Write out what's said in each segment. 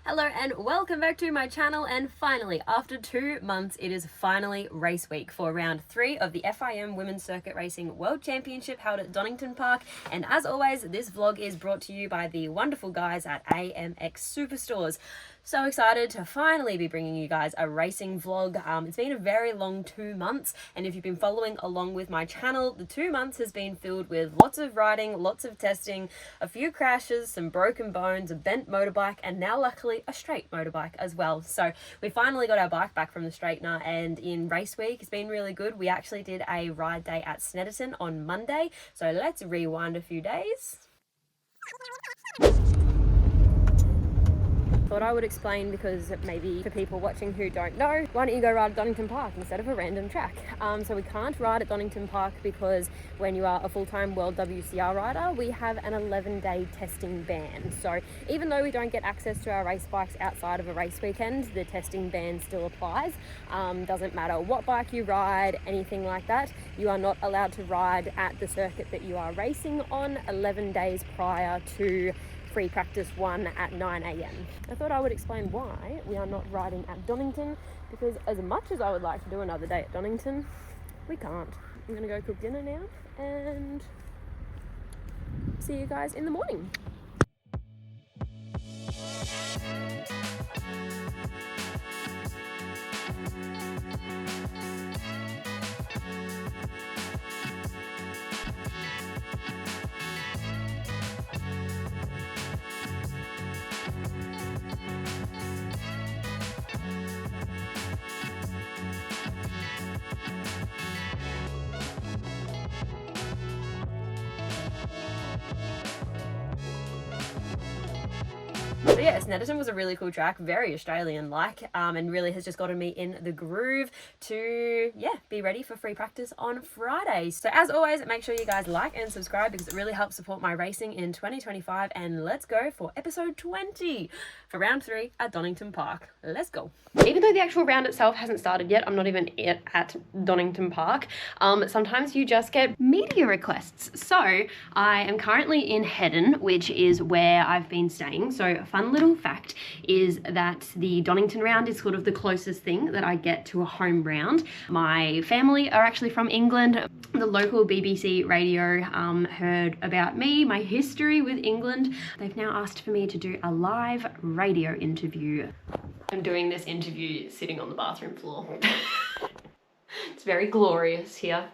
Hello and welcome back to my channel, and finally, after 2 months, it is finally race week for round 3 of the FIM Women's Circuit Racing World Championship held at Donington Park. And as always, this vlog is brought to you by the wonderful guys at AMX Superstores. So excited to finally be bringing you guys a racing vlog. It's been a very long 2 months, and if you've been following along with my channel, the 2 months has been filled with lots of riding, lots of testing, a few crashes, some broken bones, a bent motorbike, and now luckily a straight motorbike as well. So we finally got our bike back from the straightener, and in race week it's been really good. We actually did a ride day at Snetterton on Monday, so let's rewind a few days. Thought I would explain, because maybe for people watching who don't know, why don't you go ride at Donington Park instead of a random track? So we can't ride at Donington Park because when you are a full-time WorldWCR rider, we have an 11-day testing ban. So even though we don't get access to our race bikes outside of a race weekend, the testing ban still applies. Doesn't matter what bike you ride, anything like that, you are not allowed to ride at the circuit that you are racing on 11 days prior to free practice 1 at 9 AM. I thought I would explain why we are not riding at Donington, because as much as I would like to do another day at Donington, we can't. I'm gonna go cook dinner now and see you guys in the morning. So yeah, Snetterton was a really cool track, very Australian-like, and really has just gotten me in the groove to, be ready for free practice on Friday. So as always, make sure you guys like and subscribe, because it really helps support my racing in 2025, and let's go for episode 20 for round 3 at Donington Park. Let's go. Even though the actual round itself hasn't started yet, I'm not even at Donington Park, sometimes you just get media requests. So I am currently in Heddon, which is where I've been staying. So a fun little fact is that the Donington round is sort of the closest thing that I get to a home round. My family are actually from England. The local BBC radio heard about me, my history with England. They've now asked for me to do a live radio interview. I'm doing this interview sitting on the bathroom floor. It's very glorious here.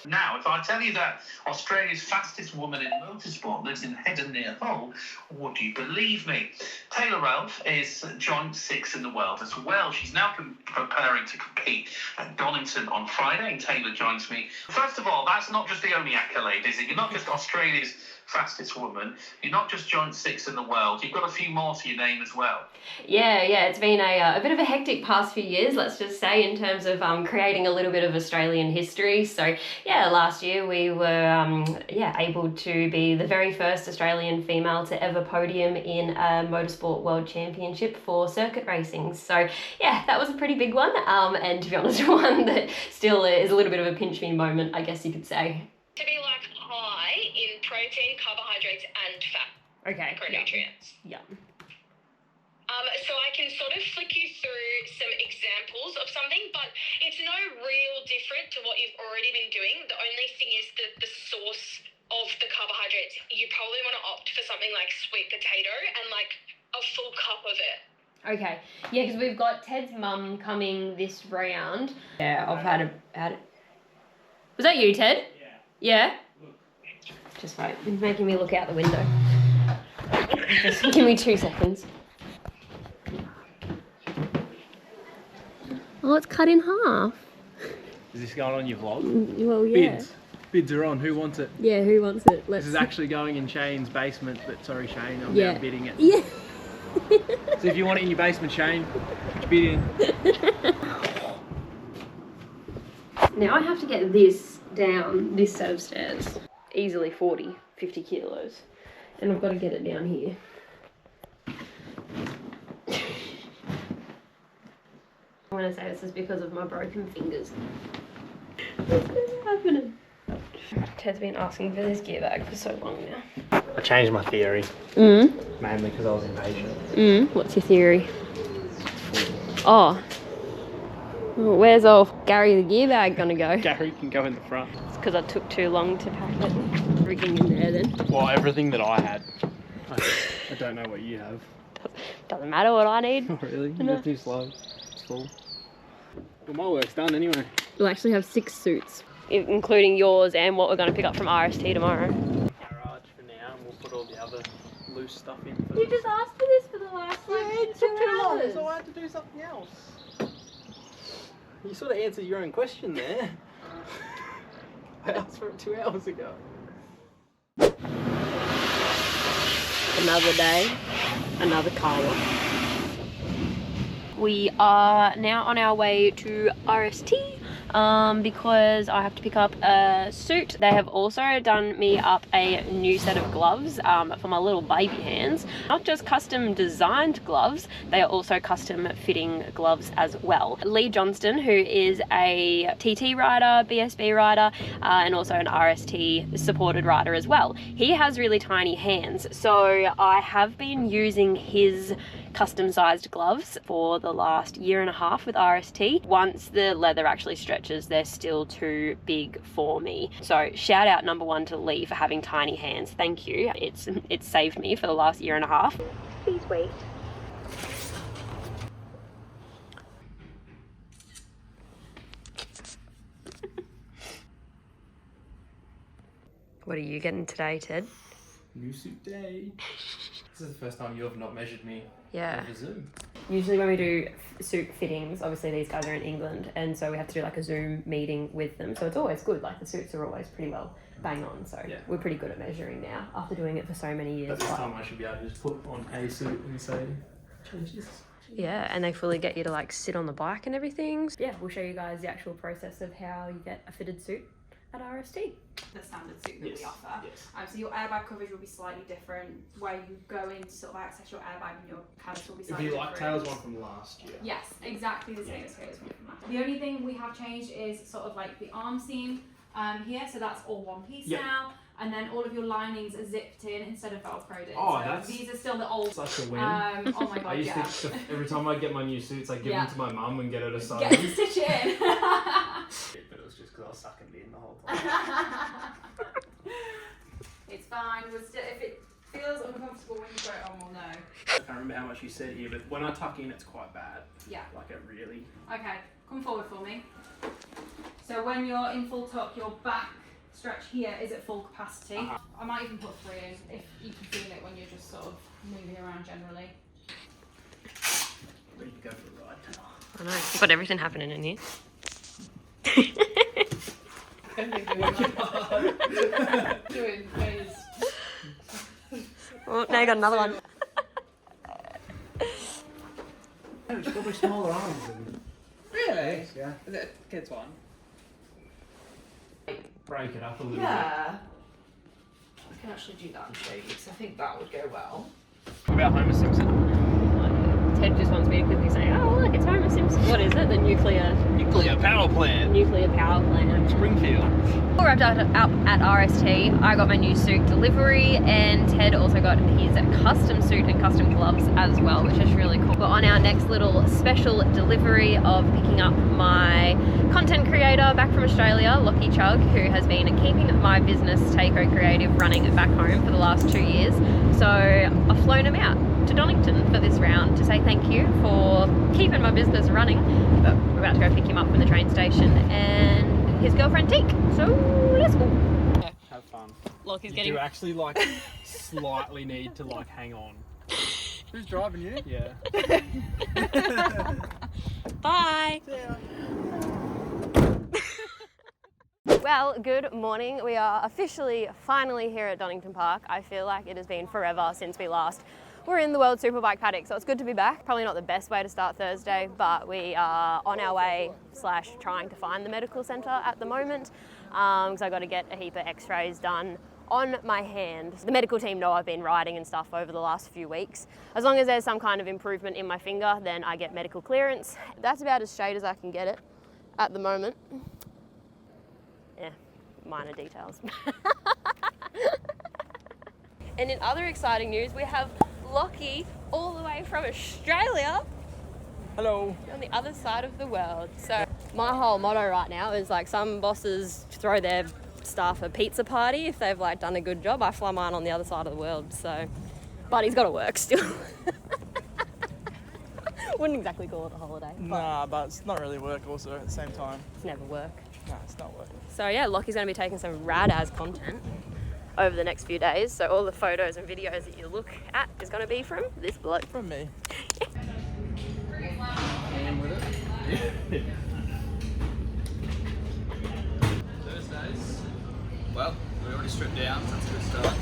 Now, if I tell you that Australia's fastest woman in motorsport lives in Heddon near Hull, would you believe me? Tayla Relph is joint 6th in the world as well. She's now preparing to compete at Donington on Friday, and Tayla joins me. First of all, that's not just the only accolade, is it? You're not just Australia's fastest woman. You're not just joint 6th in the world. You've got a few more to your name as well. Yeah, it's been a bit of a hectic past few years, let's just say, in terms of creating a little bit of Australian history. So yeah, last year we were able to be the very first Australian female to ever podium in a motorsport world championship for circuit racing. So yeah, that was a pretty big one, and to be honest, one that still is a little bit of a pinch me moment, I guess you could say. To be like high in protein, carbohydrates and fat. Okay. Micronutrients. Yeah. So I can sort of flick you through some examples of something, but it's no real different to what you've already been doing. The only thing is that the source of the carbohydrates, you probably want to opt for something like sweet potato and like a full cup of it. Okay. Yeah, because we've got Ted's mum coming this round. Yeah, I've had it. Was that you, Ted? Yeah? Just wait. It's making me look out the window. Just give me 2 seconds. Oh, it's cut in half. Is this going on your vlog? Well, yeah. Bids are on. Who wants it? Yeah, who wants it? This is actually going in Shane's basement, but sorry Shane, I'm now bidding it. Yeah. So if you want it in your basement, Shane, bid in. Now I have to get this down this set of stairs. Easily 40, 50 kilos. And I've got to get it down here. I'm going to say this is because of my broken fingers. What's happening? Ted's been asking for this gear bag for so long now. I changed my theory. Mm. Mainly because I was impatient. What's your theory? Oh. Where's old Gary the gear bag gonna go? Gary can go in the front. It's because I took too long to pack it. Everything in there then. Well, everything that I had. I don't know what you have. Doesn't matter what I need. Oh, really? No. You're too slow. It's full. Well, my work's done anyway. We'll actually have 6 suits, including yours and what we're going to pick up from RST tomorrow. Garage for now, and we'll put all the other loose stuff in first. You just asked for this for the last it took too long, so I had to do something else. You sort of answered your own question there. I asked for it 2 hours ago. Another day, another car wash. We are now on our way to RST because I have to pick up a suit. They have also done me up a new set of gloves for my little baby hands. Not just custom designed gloves, they are also custom fitting gloves as well. Lee Johnston, who is a TT rider, BSB rider, and also an RST supported rider as well. He has really tiny hands, so I have been using his custom sized gloves for the last 1.5 years with RST. Once the leather actually stretches, they're still too big for me. So shout out number 1 to Lee for having tiny hands. Thank you. It's saved me for the last 1.5 years. Please wait. What are you getting today, Ted? New suit day. This is the first time you have not measured me. Yeah. Over Zoom. Usually when we do suit fittings, obviously these guys are in England, and so we have to do like a Zoom meeting with them. So it's always good. Like the suits are always pretty well bang on. So Yeah. we're pretty good at measuring now after doing it for so many years. But this Like, time I should be able to just put on a suit and say, change this. yeah, and they fully get you to like sit on the bike and everything. Yeah, we'll show you guys the actual process of how you get a fitted suit at RST. The standard suit that Yes, we offer. yes. So your airbag coverage will be slightly different. Where you go in to sort of access your airbag and your canvas will be It'd slightly be like different. Taylor's one from last year. Yes, exactly the same as Taylor's one from last. The only thing we have changed is sort of like the arm seam here, so that's all one piece Yep. now. And then all of your linings are zipped in instead of velcroed in. Oh, so that's these are still the old. Such a win. Oh my I god, used yeah. to, every time I get my new suits, I give Yeah. them to my mum and get her to sew Get them. to stitch it in. But it was just because I was sucking it in the whole time. It's fine. If it feels uncomfortable when you put it on, we'll know. I can't remember how much you said here, but when I tuck in, it's quite bad. Yeah. Like it really. Okay, come forward for me. So when you're in full tuck, your back stretch here is at full capacity. I might even put 3 in if you can feel it when you're just sort of moving around generally. Ready to go for a ride, Taylor. I know. You've got everything happening in here. Doing phase. Oh, now you got another one. It's got my smaller arms. Really? Yeah. Is it a kid's one? Break it up a little Yeah. I can actually do that and show you because I think that would go well. bit. What about Homer Simpson? Ted just wants me to quickly say, oh look, it's Homer Simpson. What is it? The nuclear Power plant. power plant. Springfield. We wrapped up at RST. I got my new suit delivery, and Ted also got his custom suit and custom gloves as well, which is really cool. We're on our next little special delivery of picking up my content creator back from Australia, Lockie Chug, who has been keeping my business, Takeo Creative, running back home for the last 2 years. So I've flown him out to Donington for this round to say thank you for keeping my business running. But we're about to go pick him up from the train station and his girlfriend Teek. So let's go. Have fun. Lockie's You getting do actually like slightly need to like hang on. Who's driving you? Yeah. Bye. Well, good morning. We are officially finally here at Donington Park. I feel like it has been forever since we last were in the World Superbike paddock, so it's good to be back. Probably not the best way to start Thursday, but we are on our way / trying to find the medical centre at the moment because I got to get a heap of x-rays done on my hand. The medical team know I've been riding and stuff over the last few weeks. As long as there's some kind of improvement in my finger, then I get medical clearance. That's about as straight as I can get it at the moment. Yeah, minor details. And in other exciting news, we have Lockie all the way from Australia. Hello. On the other side of the world. So my whole motto right now is like some bosses throw their staff a pizza party if they've like done a good job. I fly mine on the other side of the world, so. But he's got to work still. Wouldn't exactly call it a holiday. Nah, but it's not really work also at the same time. It's never work. Nah, it's not work. So yeah, Lockie's going to be taking some rad-ass content over the next few days. So all the photos and videos that you look at is going to be from this bloke. From me. Thursdays. Well, we already stripped down, so that's a good start.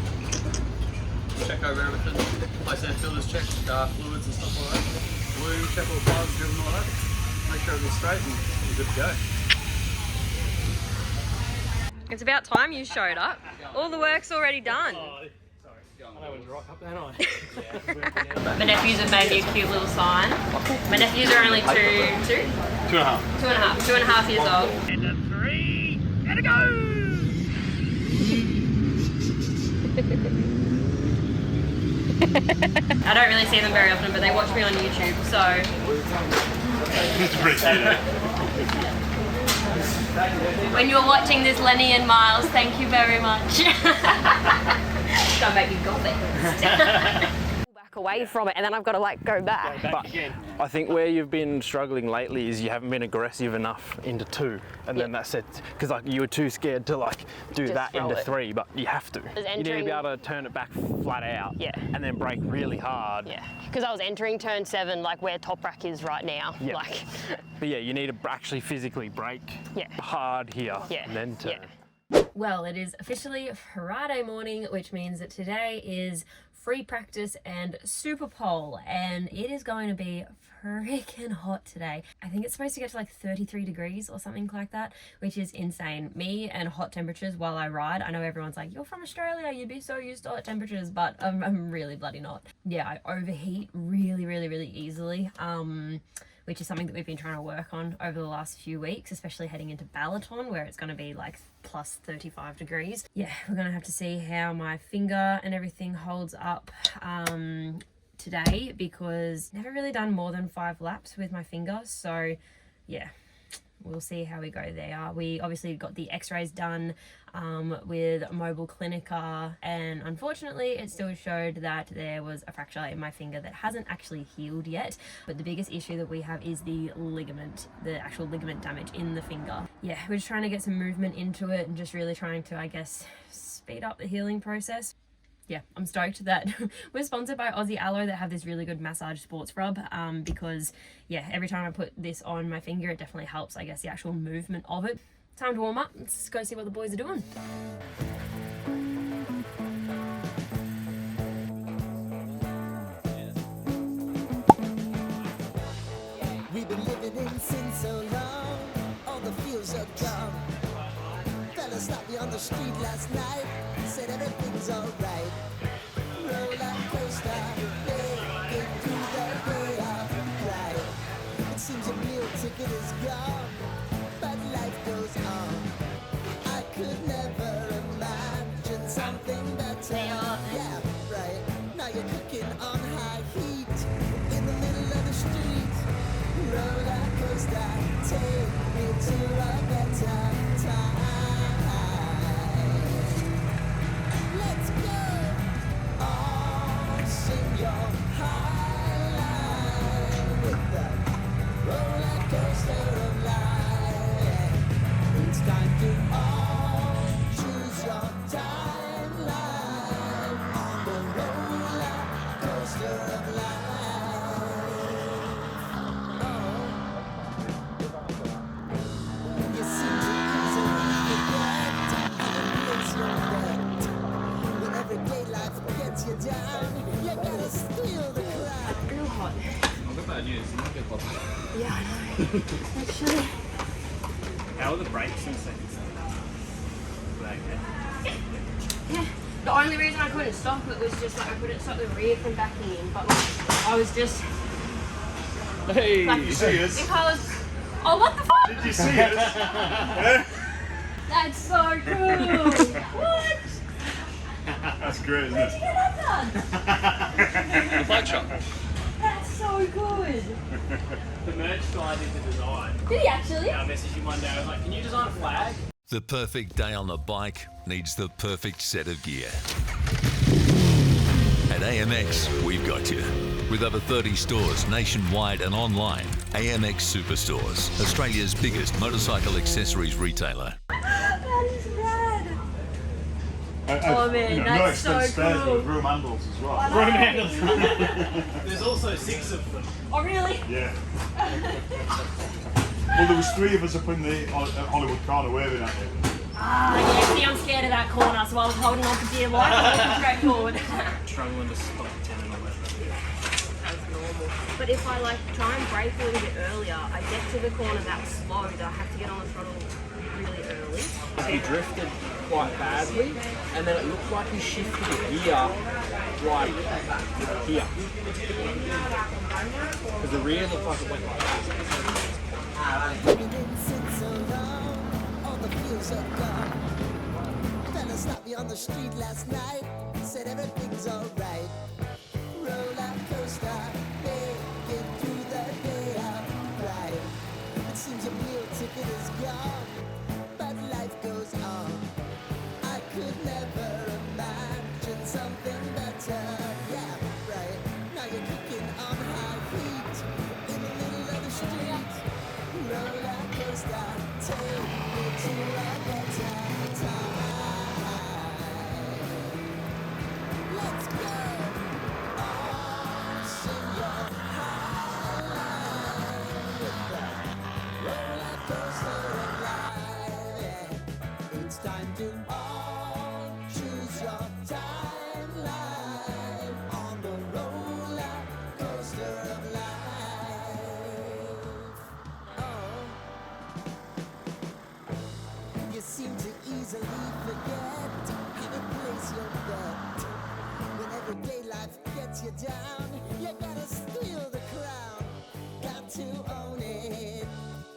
Check over everything. Place our filters, check fluids and stuff like that. Bloom, check all the pipes, driven all that. Make sure everything's straight and we're good to go. It's about time you showed up. All the work's already done. I know when to rock up, don't I? My nephews have made me a cute little sign. My nephews are only two and a half years old. And a 3, and a go! I don't really see them very often, but they watch me on YouTube, so. It's pretty cute. When you're watching this, Lenny and Miles, thank you very much. Don't make me gothic. Back away from it, and then I've got to like go back. Back again. I think where you've been struggling lately is you haven't been aggressive enough into 2, and then that's it. Because like you were too scared to like do Just that roll into it. 3, but you have to. You need to be able to turn it back flat out, Yeah. and then brake really hard. Yeah, because I was entering turn 7, like where top rack is right now. Yeah. Like, But yeah, you need to actually physically brake hard here, Yeah. and then turn. well, it is officially Friday morning, which means that today is free practice and super pole, and it is going to be freaking hot today. I think it's supposed to get to like 33 degrees or something like that, which is insane. Me and hot temperatures while I ride. I know everyone's like, you're from Australia, you'd be so used to hot temperatures, but I'm really bloody not. Yeah, I overheat really easily. Which is something that we've been trying to work on over the last few weeks, especially heading into Balaton, where it's going to be like plus 35 degrees. Yeah, we're going to have to see how my finger and everything holds up today, because I've never really done more than 5 laps with my finger. So yeah, we'll see how we go there. We obviously got the x-rays done with Mobile Clinica, and unfortunately it still showed that there was a fracture in my finger that hasn't actually healed yet. But the biggest issue that we have is the ligament, the actual ligament damage in the finger. Yeah, we're just trying to get some movement into it and just really trying to, I guess, speed up the healing process. Yeah, I'm stoked that we're sponsored by Aussie Aloe that have this really good massage sports rub, because yeah, every time I put this on my finger, it definitely helps, I guess, the actual movement of it. Time to warm up. Let's go see what the boys are doing. We've been living in sin so long, all the feels are gone. Fella stopped me on the street last night, said everything's alright. Roller coaster, take it through the day of right. It seems your meal ticket is gone, but life goes on. I could never imagine something better. Yeah, right. Now you're cooking on high heat in the middle of the street. Roller coaster, take me to a better time. Let's go. Oh, sing your highline with the roller coaster of life. It's time to all choose your timeline on the roller coaster of life. You seem to easily forget how it feels your debt. When everyday life gets you down, you gotta steal the crowd. Real hot. I've got bad news, you might get hot. Yeah, I know. Actually. How are the brakes and things? Yeah. The only reason I couldn't stop it was just like I couldn't stop the rear from backing in, but like I was just Hey, like, you see us? if I was, oh what the fuck? Did you see us? That's so cool. What? That's great, isn't it? Where'd you get that done? The flag shop. That's so good. The merch guy did the design. Did he actually? I messaged him one day. I was like, can you design a flag? The perfect day on the bike needs the perfect set of gear. At AMX, we've got you. With over 30 stores nationwide and online, AMX Superstores, Australia's biggest motorcycle accessories retailer. That is rad. Oh man, no that's expense so spares, cool. but room handles as well. Room handles. There's also 6 of them. Oh really? Yeah. Well, there was 3 of us up in the Hollywood corner waving at you. Ah, yeah, see, I'm scared of that corner, so I was holding on for dear life and walking straight forward. Struggling to stop 10 and 11. That's normal. But if I like try and brake a little bit earlier, I get to the corner that slow that I have to get on the throttle really early. He drifted quite badly, and then it looked like he shifted a gear like here. Because the rear looked like it went like that. Living in sin so long, all the feels are gone. Fella stopped me on the street last night, said everything's alright. Roller coaster, make it through the day outright. It seems a meal ticket is gone, but life goes on. I could never imagine something better. Yeah, right. Now you're kicking on high feet in the middle of the street. Roller coaster, take me to a better time. Let's go. Oh, sing your high line with the roller coaster of life. Yeah. It's time to all choose your timeline on the roller coaster of life. You seem to easily forget how to place your bet. When everyday life gets you down, you gotta steal the crown. Got to own it.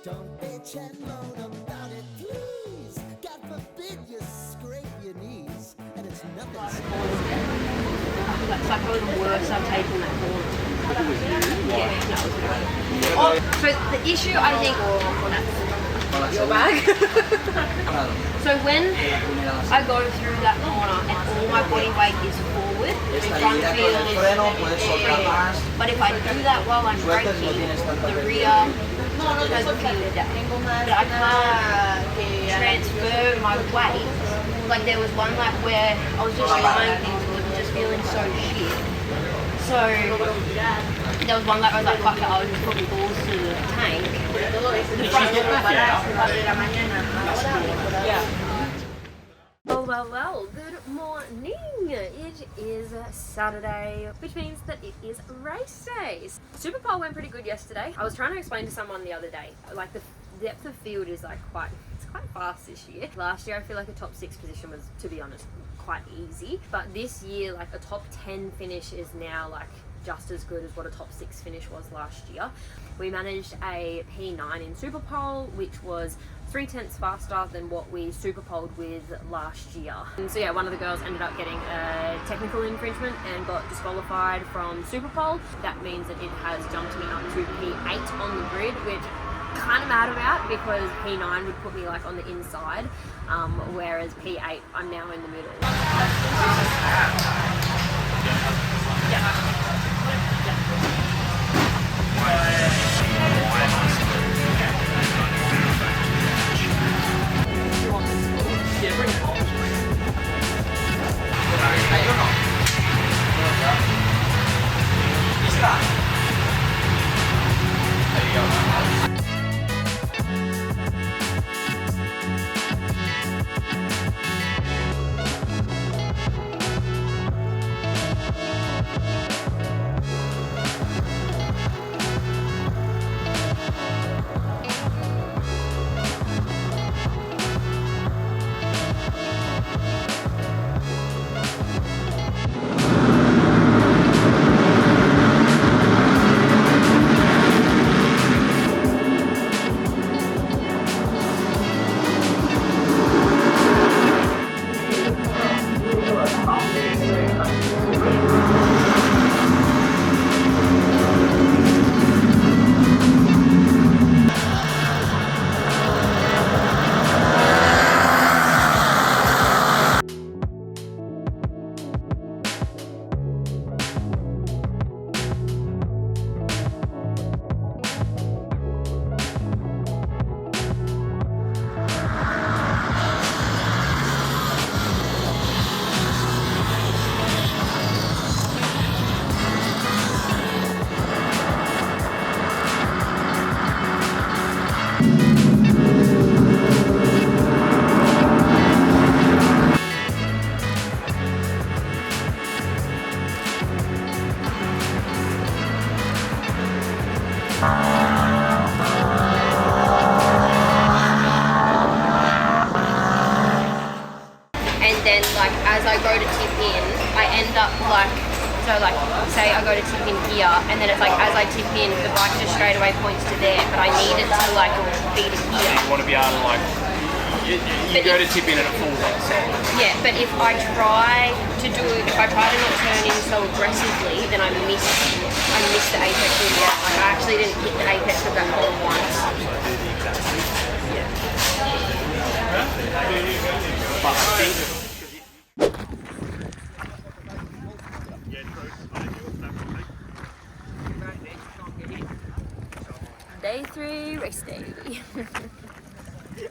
Don't bitch and moan about it, please. God forbid you scrape your knees, and it's nothing. That's like probably the worst I've taken that corner. Yeah, that was good. So the issue, I think, your bag. So when I go through that corner and all my body weight is forward, the front feels pretty. But if I do that while I'm braking, the rear doesn't feel that. But I can't transfer my weight. Like there was one lap where I was just trying things, but was just feeling so shit. So there was one lap where I was like, fuck it, I'll just put balls to the tank. The front Well, good morning. It is Saturday, which means that it is race day. Superpole went pretty good yesterday. I was trying to explain to someone the other day, like the depth of field is like quite fast this year. Last year I feel like a top 6 position was, to be honest, quite easy. But this year, like a top 10 finish is now like just as good as what a top 6 finish was last year. We managed a P9 in Superpole, which was 0.3 faster than what we superpoled with last year. And so yeah, one of the girls ended up getting a technical infringement and got disqualified from Superpole. That means that it has jumped me up to P8 on the grid, which kind of mad about because P9 would put me like on the inside, whereas P8 I'm now in the middle. Yeah, bring it on. There you go. up like, so like say I go to tip in here and then it's like as I tip in the bike just straight away points to there, but I need it to like be to here. You want to be able to like, you go to tip in and it falls outside. Yeah, but if I try to not turn in so aggressively, then I miss the apex in the end. Like I actually didn't hit the apex of that hole once. But I think Day 3 race day.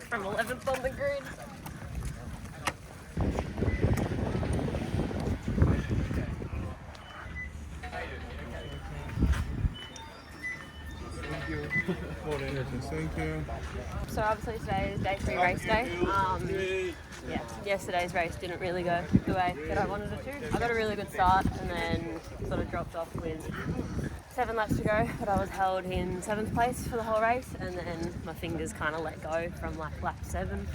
From 11th on the grid. Thank you. So obviously today is day 3 race day. Yeah, yesterday's race didn't really go the way that I wanted it to. I got a really good start and then sort of dropped off with 7 laps to go, but I was held in 7th place for the whole race, and then my fingers kind of let go from like lap 7.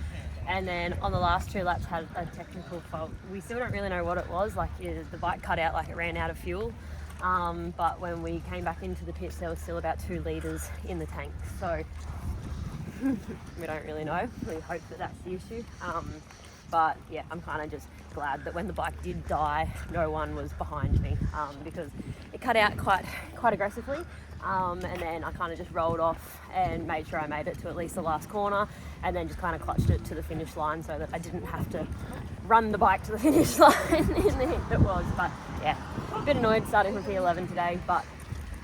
And then on the last 2 laps had a technical fault. We still don't really know what it was, like the bike cut out, like it ran out of fuel. But when we came back into the pits, there was still about 2 litres in the tank. So we don't really know. We hope that that's the issue. But yeah, I'm kind of just glad that when the bike did die, no one was behind me, because it cut out quite aggressively. And then I kind of just rolled off and made sure I made it to at least the last corner, and then just kind of clutched it to the finish line so that I didn't have to run the bike to the finish line in the heat that was. But yeah, a bit annoyed starting from P11 today, but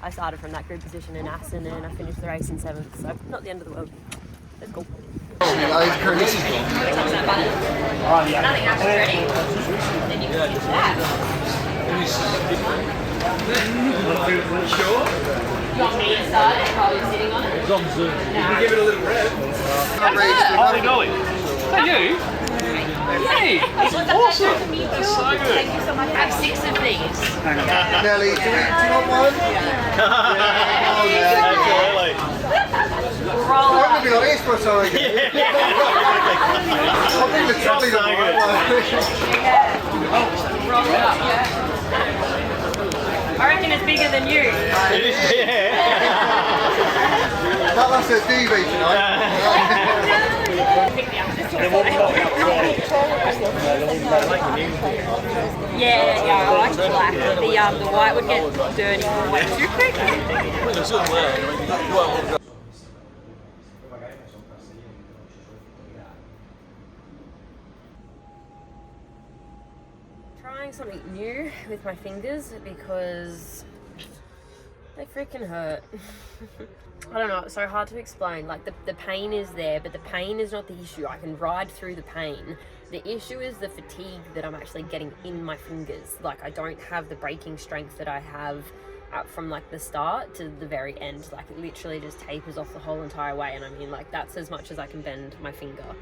I started from that grid position in Aston and I finished the race in 7th, so not the end of the world. It's cool. Nothing else is ready. Then you can use that. Sure? You want me to start it while you're sitting on it? It's on Zoom. No. You can give it a little rev. How's it going? Hey, you? Hey, that's awesome. That's so good. Thank you so much. I have 6 of these. Nelly, do you want one? Absolutely. Roll I'm up. going to be on this for a second. I think the trolley's on the right way. Roll it up, yeah. I reckon it's bigger than you. It is, yeah. That one says DV tonight. Yeah, I like black. The white would get dirty way too quick. Trying something new with my fingers because they freaking hurt. I don't know, it's so hard to explain. Like the pain is there, but the pain is not the issue. I can ride through the pain. The issue is the fatigue that I'm actually getting in my fingers. Like I don't have the braking strength that I have from like the start to the very end. Like it literally just tapers off the whole entire way, and I mean like that's as much as I can bend my finger.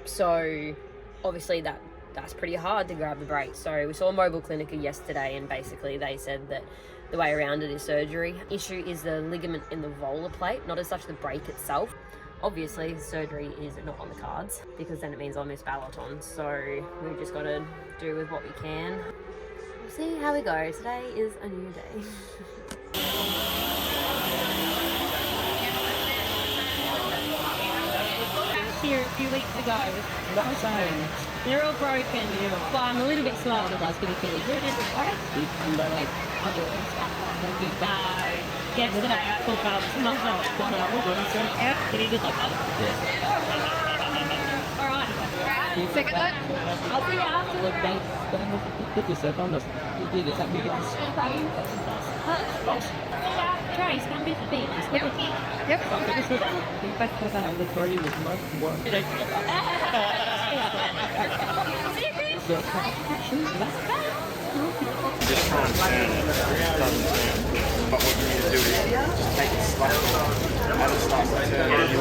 So obviously that's pretty hard to grab the brake. So we saw a mobile clinicer yesterday, and basically they said that the way around it is surgery. Issue is the ligament in the volar plate, not as such the brake itself. Obviously surgery is not on the cards because then it means I'll miss Balaton. So we've just got to do with what we can. We'll see how we go. Today is a new day. Here a few weeks ago, so they're all broken. Well, I'm a little bit slow on the WorldSBK. Get to that full cup. Not so much fun. Can you just like that? All right. Second look. I'll see you after. Put yourself on this. You did it. Trace, come with me. Yep. In fact, I have the story with much more. Just try and turn it. It doesn't turn. But what you need to do is just take it slightly. As it starts to turn, you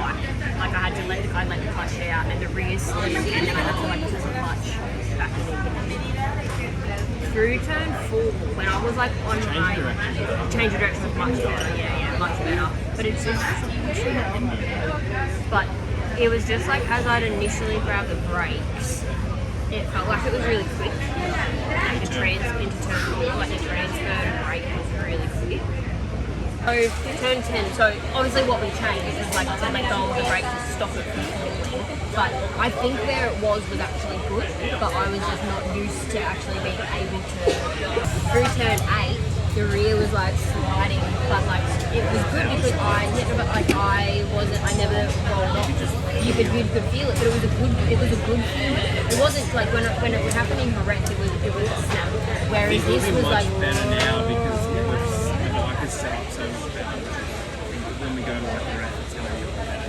bike. Like I had to let the clutch out and the rear slid, and then I had to like pull the clutch back in. Through turn 4, when I was like on my change of direction was much better. Yeah, much better. But it's just but it was just like as I'd initially grabbed the brakes, it felt like it was really quick. Like the into turn 4, like the transfer and brake was really quick. So turn 10, so obviously what we changed is like to let go of the brake to stop it from falling. But I think where it was actually good, but I was just not used to actually being able to. Through turn 8, the rear was like sliding, but like it was good because I never rolled off. You could feel it, but it was a good feel. It wasn't like when it happened in Jerez, it was a snap. Whereas this was like better now because the bike is set up so much better. When we go to like Jerez, it's going to be a lot better.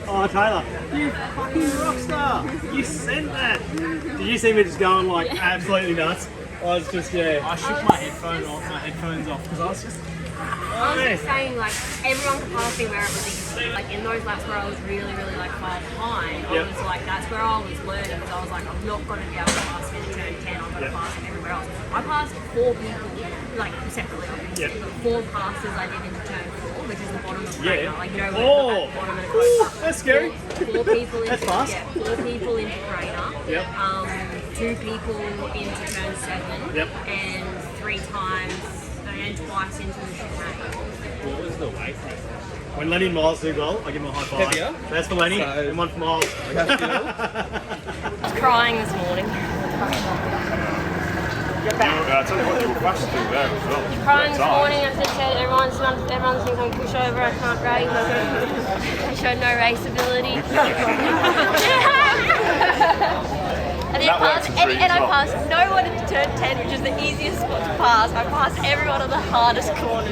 Oh, Taylor, you fucking rock star! You sent that! Did you see me just going like absolutely nuts? I was just, I shook my headphones off because I was just... I was just saying, like, everyone could pass me where it was easy. Like, in those laps where I was really, really, like, far behind, I was like, that's where I was learning because I was like, I'm not going to be able to pass him in turn 10, I've got to pass him everywhere else. I passed 4 people, like, separately, obviously, but 4 passes I did into turn 4, which is the bottom of the crater. Like, you know, where the bottom of the crater. That's scary. 4 people into, that's fast. 4 people into crater. 2 people into turn 7. And 3 times and twice into the chicane. What was the weight? When Lenny and Miles do goal, I give him a high five. Heavier? That's for Lenny and one for Miles. I was crying this morning. Get back. I tell you what, you were fast too there as well. Crying this morning, I said everyone thinks I'm pushover, I can't race. I showed no race ability. And then I passed no one into turn 10, which is the easiest spot to pass. I passed everyone on the hardest corners.